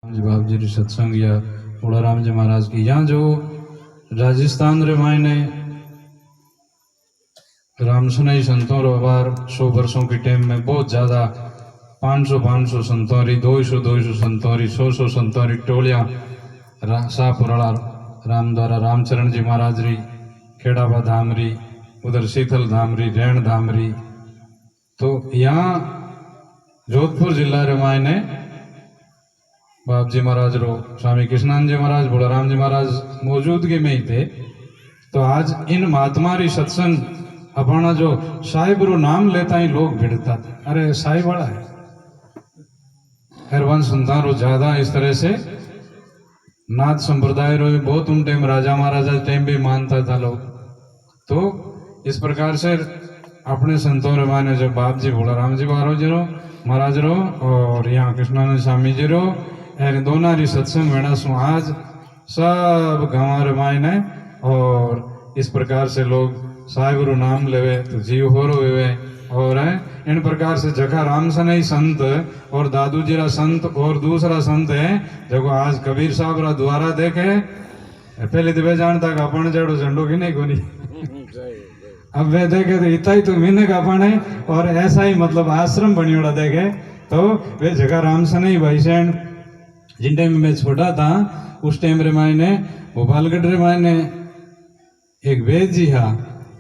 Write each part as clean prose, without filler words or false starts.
जी बाप जी री सत्संग या बड़ा राम जी महाराज की यहाँ जो राजस्थान रे मायने राम सुनाई संतों रो अबार 100 वर्षों की टाइम में बहुत ज्यादा 500 संतों री 200 संतों री 100 संतों री टोलियां शाहपुरा राम द्वारा रामचरण जी महाराज री खेड़ाबा धाम री उधर शीतल धाम री रैण धाम री। तो यहाँ जोधपुर जिला रे मायने बाप जी महाराज रो स्वामी कृष्णानंद जी महाराज बड़ाराम जी महाराज मौजूदगी में ही थे। तो आज इन महात्मा री सत्संग अपना जो साहिब रो नाम लेता ही लोग भिड़ता थे, अरे साहिब बड़ा है हरवन सुनता रो ज्यादा। इस तरह से नाथ संप्रदाय रो भी बहुत उन टाइम राजा महाराजा टाइम भी मानता था लोग। तो इस प्रकार से अपने संतों रे माने जो बाप जी बड़ाराम जी महाराज रो और यहाँ कृष्णानंद स्वामी जी रो दोनों री सत्संग वेणा सु आज सब गाँव रे मायने। और इस प्रकार से लोग साहिब रो नाम लेवे तो जीव हो रो वेवे। और इन प्रकार से जगह राम सनई संत और दादू जी रा संत और दूसरा संत है जो आज कबीर साहब रा द्वारा देखे पहले तो वे जानता कि अपन जड़ो झंडो की नहीं कोनी अब वे देखे तो इतना ही तो मिने का अपन है। और ऐसा ही मतलब आश्रम बनियोड़ा देखे तो वे जगह राम सनई भाई सैन जिन टाइम में छोटा था उस टाइम रे मायने भोपालगढ़ रे मायने एक वेद जी हा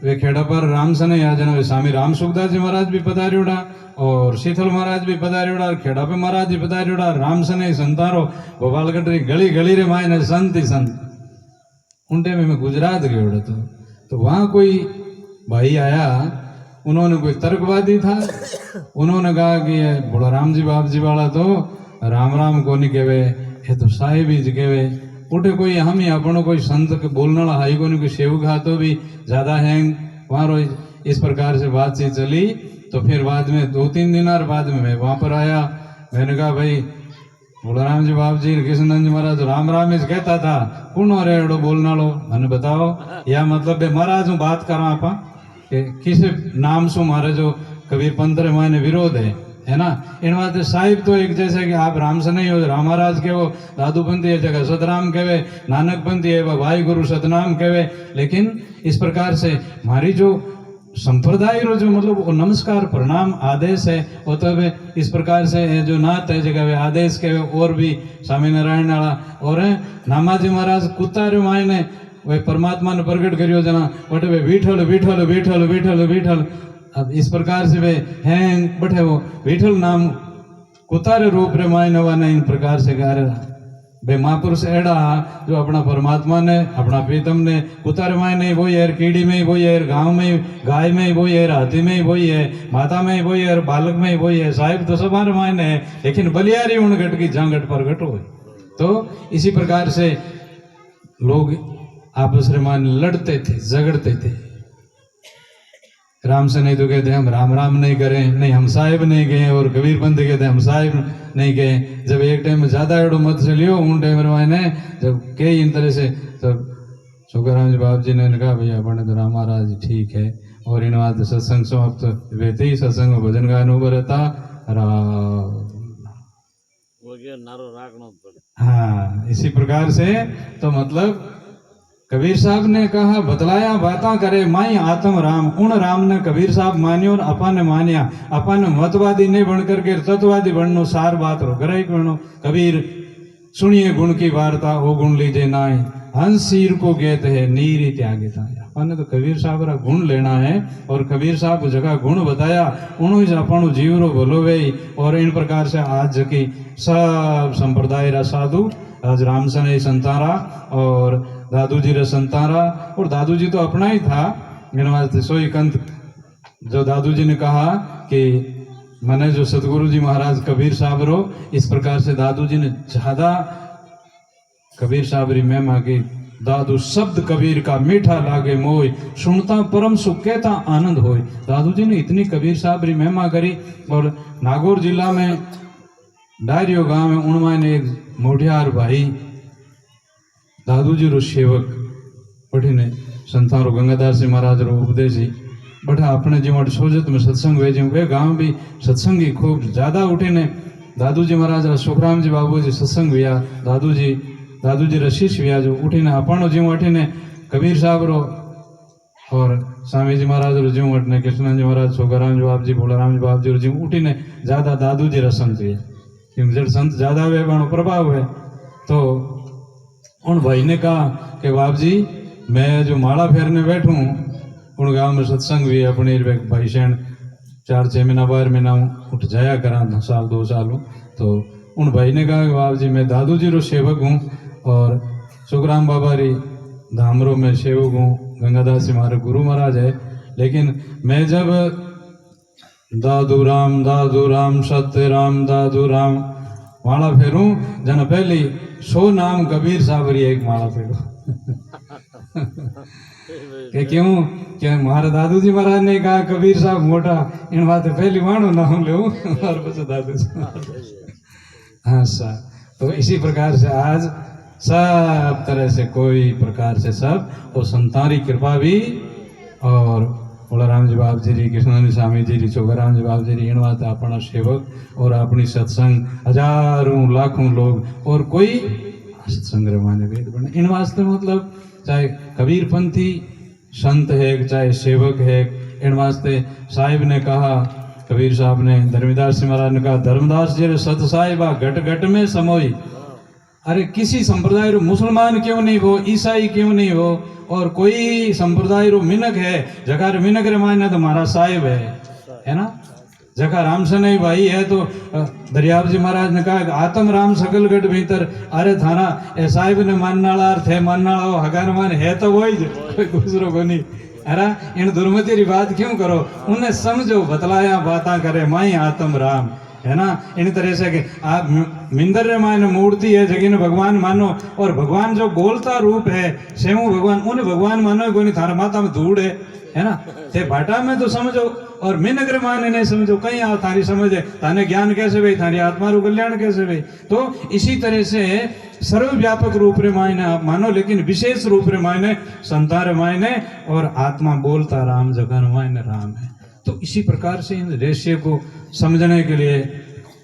वे खेड़ा पर राम सने आ जना स्वामी राम सुखदास जी महाराज भी पधार्योड़ा और शीतल महाराज भी पधार्योड़ा और खेड़ा पे महाराज भी पधार्योड़ा। राम सने संतारो भोपालगढ़ री गली गली रे मायने संत ही संत। उन टाइम में मैं गुजरात गयोड़ा तो वहाँ कोई भाई आया, उन्होंने कोई तर्कवादी था, उन्होंने कहा कि ये बड़ा राम जी बाप जी वाला तो राम राम को नहीं कहवे ये तो साहिब ही कहवे। उठे कोई हम ही अपनो कोई संत के बोलने वाला हाई को नहीं कोई सेवक हा तो भी ज्यादा है वहां इस प्रकार से बातचीत चली। तो फिर बाद में 2-3 दिन और बाद में मैं वहां पर आया, मैंने कहा भाई बड़ाराम जी बाप जी कृष्णानंद जी महाराज राम राम इस कहता था कौन हो रे बोलना लो मैंने बताओ या मतलब महाराज हूँ बात करा आपा किस नाम से हमारे जो कबीर पंथ रे मायने विरोध है ना। इन बात साहिब तो एक जैसे कि आप राम से नहीं हो राम महाराज के वो दादू पंथी है जगह सतराम कहवे, नानक पंथी है भाई गुरु सतनाम कहवे। लेकिन इस प्रकार से हमारी जो संप्रदाय रो जो मतलब वो नमस्कार प्रणाम आदेश है वो तो इस प्रकार से जो नाथ है जगह वे आदेश के और भी स्वामी नारायण वाला और नामाजी महाराज कुत्ता रे मायने वे परमात्मा ने प्रकट करियो जना बटे वे विठल विठल विठल विठल विठल। अब इस प्रकार से वे हैं बटे वो विठल नाम कुतारे रूप रे मायने वाने इन प्रकार से गा रहा बे महापुरुष एड़ा जो अपना परमात्मा ने अपना प्रीतम ने कुतारे मायने ही वही है, कीड़ी में ही वही है, गांव में ही गाय में ही वही है, हाथी में ही वही है, माता में ही वही है, बालक में ही वही है। साहिब तो सब मायने है लेकिन बलियारी उन घट की जहाँ घट पर घट हो। तो इसी प्रकार से लोग आपस में मान लड़ते थे झगड़ते थे। राम से नहीं तो कहते हम राम राम नहीं करें, नहीं हम साहिब नहीं गए और कबीर पंथ कहते हम साहिब नहीं गए। जब एक टाइम में ज्यादा एडो मत से लियो उन टाइम मैंने जब कई इन तरह से तब सुखराम जी बाप जी ने कहा भैया अपने तो राम महाराज ठीक है। और इन बात सत्संग समाप्त वेते ही सत्संग में भजन गान उबर रहता हाँ इसी प्रकार से। तो मतलब कबीर साहब ने कहा बतलाया बातें करे माई आत्म राम उन राम ने कबीर साहब मान्यो और अपन ने मानिया। अपन मतवादी नहीं बन करके तत्ववादी बननो सार बात रो करे बनो। कबीर सुनिए गुण की वार्ता ओ गुण लीजिए नाय हंस सिर को गेत है नीर त्यागे ताया। अपन ने तो कबीर साहब रा गुण लेना है और कबीर साहब जगह गुण बताया उन्हों अपन जीव रो भलो वे। और इन प्रकार से आज की सब संप्रदाय रा साधु आज राम सने संतारा और दादू जी रे संतारा और दादू जी तो अपना ही था सोई कंत जो दादू जी ने कहा कि मैंने जो सतगुरु जी महाराज कबीर साहब रो इस प्रकार से दादू जी ने ज्यादा कबीर साहब री महिमा की। दादू शब्द कबीर का मीठा लागे मोय सुनता परम सुख कहता आनंद होय। दादू जी ने इतनी कबीर साहब री महिमा करी। और नागौर जिला में डायरियो गांव में उनमें ने एक मोढ़ियार भाई दादू जी रो सेवक पढ़ी ने संतारो गंगादास जी महाराज रो उपदेशी बड़ा अपने जीवन सोजत में सत्संग वे गांव भी सत्संगी खूब ज्यादा उठे ने दादू जी महाराज सुखराम जी बाबू जी सत्संग हुआ, दादू जी रशीश हुआ जो उठीने अपनो जीव अठीने कबीर साहब रो और स्वामी जी महाराज रो जीव अठने कृष्ण जी महाराज छोगाराम जी बाप जी भोलाराम जी बाप जी रो जीव उठीने ज्यादा दादू जी रसंत हुए, क्योंकि जब संत ज्यादा हुए बनो प्रभाव है। तो उन भाई ने कहा कि बाप जी मैं जो माला फेरने बैठूं उन गांव में सत्संग भी अपने भाई शैन 4-6 महीना 12 महीना उठ जाया करा, साल 2 साल हूँ। तो उन भाई ने कहा कि बाप जी मैं दादू जी रो सेवक हूँ और सुखराम बाबा री धामरों में सेवक हूँ, गंगादास जी हमारे गुरु महाराज है, लेकिन मैं जब दादू राम सत्य राम दादू राम माला फेरूं जन पहली 100 नाम कबीर साहब री एक माला फेरू कि क्यों कि हमारे दादू जी महाराज ने कहा कबीर साहब मोटा इन बात पहली मानो नाम ले और बच्चे दादू जी। हाँ सर, तो इसी प्रकार से आज सब तरह से कोई प्रकार से सब वो संतारी कृपा भी और भोलाराम जी बाप जी कृष्णानंद स्वामी जी छोगाराम जी बाप जी इन बात अपना सेवक और अपनी सत्संग हजारों लाखों लोग और कोई सत्संग माने वेद बने इन वास्ते मतलब चाहे कबीर पंथी संत है चाहे सेवक है, इन वास्ते साहिब ने कहा कबीर साहब ने धर्मदास जी महाराज ने कहा धर्मदास जी सत साहिबा घट घट में समोई। अरे किसी संप्रदाय रो मुसलमान क्यों नहीं हो, ईसाई क्यों नहीं हो, और कोई संप्रदाय रो मिनक है जगह मिनक रे माने तो हमारा साहिब है ना, जगह राम से नहीं भाई है। तो दरियाब जी महाराज ने कहा आत्म राम सकल गढ़ भीतर, अरे थाना ए साहिब ने माननाला थे माननाला हगान मान है तो वही कोई दूसरो को नहीं। अरे इन दुर्मति री बात क्यों करो, उन्हें समझो बतलाया बाता करे माई आत्म राम है ना। इन तरह से कि आप मिंदर रे माने मूर्ति है जगह भगवान मानो, और भगवान जो बोलता रूप है सेवू भगवान उन्हें भगवान मानो कोई थारा माता में धूड़ है ना। ते भाटा में तो समझो और मिनग्र माने नहीं समझो, कहीं आओ थारी समझे थाने ज्ञान कैसे भाई, थारी आत्मा रू कल्याण कैसे भाई। तो इसी तरह से सर्वव्यापक रूप रे मायने आप मानो, लेकिन विशेष रूप रे मायने संतार मायने और आत्मा बोलता राम जगन मायने राम है। तो इसी प्रकार से इन रहस्य को समझने के लिए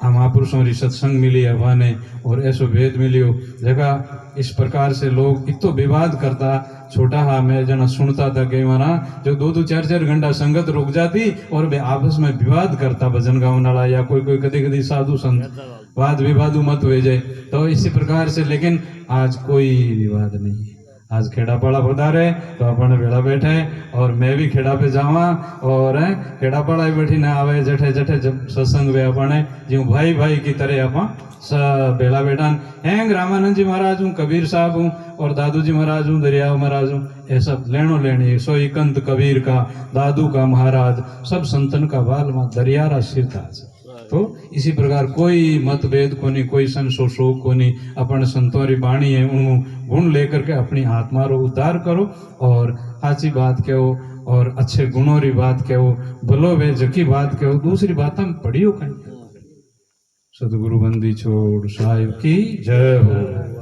महापुरुषों की सत्संग मिली हवाने और ऐसो भेद मिलियो जगह इस प्रकार से लोग इतो विवाद करता छोटा हा मैं जना सुनता था कई बार जो 2-2 4-4 घंटा संगत रुक जाती और वे आपस में विवाद करता भजन गाने वाला या कोई कदी साधु संत वाद विवादू मत हो जाए। तो इसी प्रकार से लेकिन आज कोई विवाद नहीं है। आज खेड़ापाड़ा पधारे तो अपन बेड़ा बैठे और मैं भी खेड़ा पे जावा और खेड़ापाड़ा बैठी ना आवे जठे जठे जब सत्संग वे अपने जो भाई भाई की तरह अपन सब बेड़ा बैठा हैं। रामानंद जी महाराज हूँ, कबीर साहब हूँ और दादू जी महाराज हूँ, दरियाव महाराज हूँ, ये सब लेनो लेनी सोई कंत कबीर का दादू का महाराज सब संतन का बाल मा दरियारा सिरताज। तो इसी प्रकार कोई मतभेद को नहीं, कोई संशो शोक को नहीं, अपन संतों री बाणी है उन गुण लेकर के अपनी आत्मा रो उद्धार करो और अच्छी बात कहो और अच्छे गुणों री बात कहो, भलो वे जकी बात कहो, दूसरी बात हम पढ़ियो कहीं। सतगुरु बंदी छोड़ साहिब की जय हो।